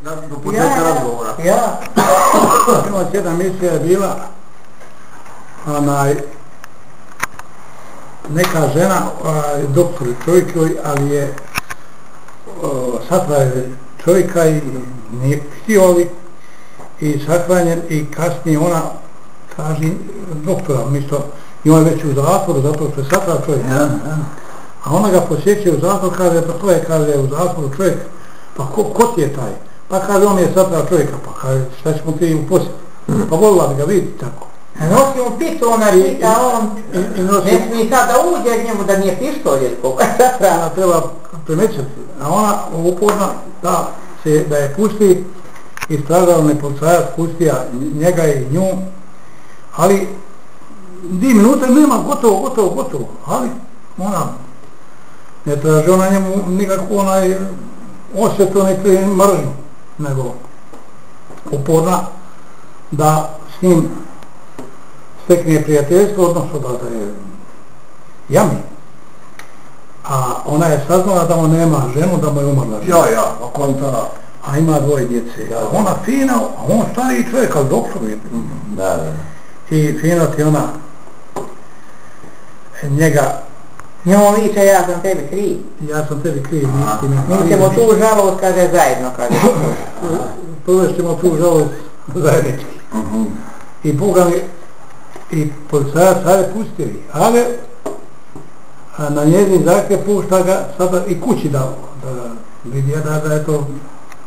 do početka razgovora. Ima jedna misija je bila, neka žena, doktor čovjekoj, ali je satraje čovjeka i nije htio i sakranjen i kasnije ona traži doktora, umjesto i on je već u zatvoru zato što je satrao čovjek. A ona ga posjeća u zatvor, kaže, pa to je, kaže, u zatvoru čovjek, pa ko ti je taj? Pa kaže, on je satrao čovjeka, pa kaže, šta ćemo ti u posjetu? Pa volila bi ga vidjeti tako. Nosi mu pištolj, ona pita, on ne smije sad da uđe njemu da nije pištolj, koliko je satrao. Ona treba primećati, a ona uporna da je pusti i stradalni policajac pustija njega i nju, ali 2 minute nema, gotovo, ali ona ne traži ona njemu nikakvu osjetu niti mržnju, nego uporna da s njim stekne prijateljstvo, odnosno da je jami. A ona je saznala da on nema ženu, da mu je umrla žena. A ima 2 djece. Ona fina, a on stariji čovjek, ali doktor je. I fina ti ona njega... Njemu viče, ja sam tebi kriv. Ja sam tebi kriv, nisi mi. Mi ćemo tu žalost, kaže, zajedno, kaže. Provešćemo tu žalost zajednički. I Boga mi, i policajac sada pustili, ali na njezin zahtjev pušta ga sada i kući da vidi da je to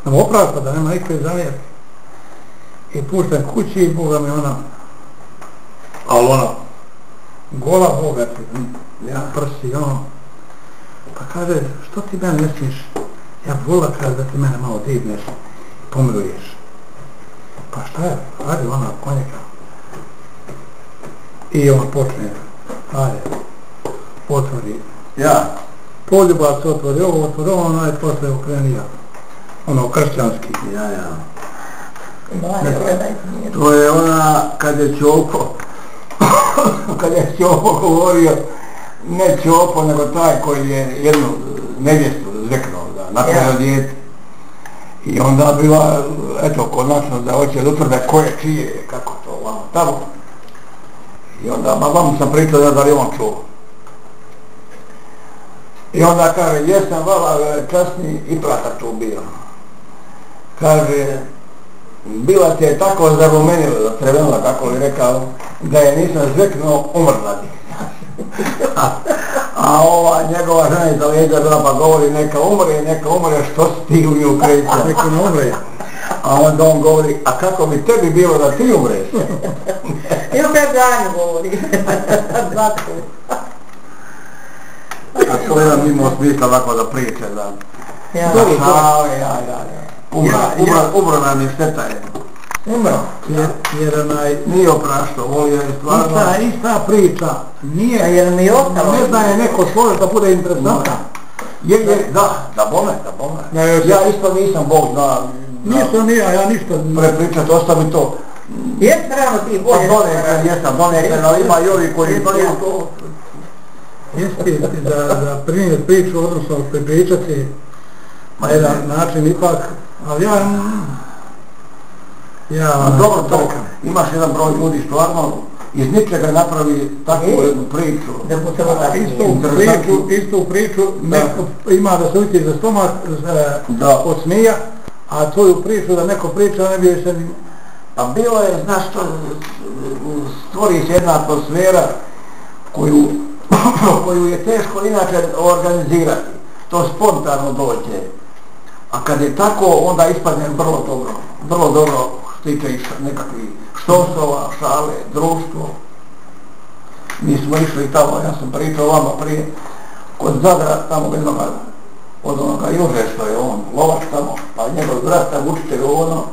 nam opravka, da nema nikakve zamjerke. I pušta kući i Boga mi ona, ali ona gola Boga ti, prsi, ono. Pa kaže, što ti mene ne smiješ? Ja bi volila, kaže, da ti mene malo divneš, pomiruješ. Pa šta je? Ajde, ona konjaka. I on počne, ajde, otvori. Poljubac otvori ovo, ona je posle okrenija. Ono, kršćanski. To je ona kad je Ćopo govorio, ne Ćopo, nego taj koji je jednu nevjestu zveknuo da napravio dijete. I onda bila, eto, konačno da hoće da utvrde ko je čije, kako to, vamo, tamo. I onda, vam sam pričao da li on čuo. I onda kaže, jesam vala časni i pratak tu bio. Kaže, bila ti je tako zarumenila, zatrvenila, kako li rekao, da je nisam zveknuo, umrla bi. A ova njegova žena iza leđa bila pa govori, neka umre, što si ti u nju kreća. Neka ne umre. A onda on govori, a kako bi tebi bilo da ti umreš? I opet Danju govori. A to je jedan imao smisla ovako da priče, da... Umro nam je šteta je. Umro. Jer nije opraštao, volio je stvarno... Ista priča. Nije, jer mi je ostalo. Ne zna je neko slovo da bude interesantan. Da bome. Ja isto nisam Bog zna... Nisam nija, ja ništa... Prepričat, ostavi to. Jes rano ti bolje... Donekle, ali ima i ovi koji... Jeste da primjer priču, odnosno prepričati na jedan način ipak, ali dobro to, imaš jedan broj ljudi stvarno iz ničega napravi takvu jednu priču. Istu priču neko ima da se ujti za stomak od smija, a tvoju priču da neko priča ne bi se... Pa bilo je, znaš što, stvori se jedna atmosfera koju je teško inače organizirati. To spontano dođe. A kad je tako, onda ispadne vrlo dobro što tiče nekakvih štosova, šale, društvo. Mi smo išli tamo, ja sam pričao vama prije, kod Zadra, tamo od onoga Juže što je on, lovač tamo, pa njegov brat tamo učitelj ono,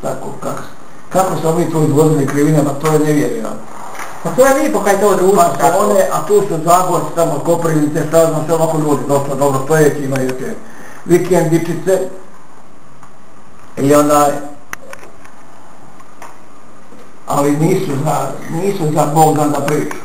tako, kako smo mi tu izvozili krivine, pa to je nevjerojatno. Pa to je lijepo kaj to društvo. A tu su Zagorci tamo, Koprivnice, šta znam, sve ovako ljudi, dosta dobro stojeći imaju te vikendičice. I onda, ali nisu za Bog dan da priču.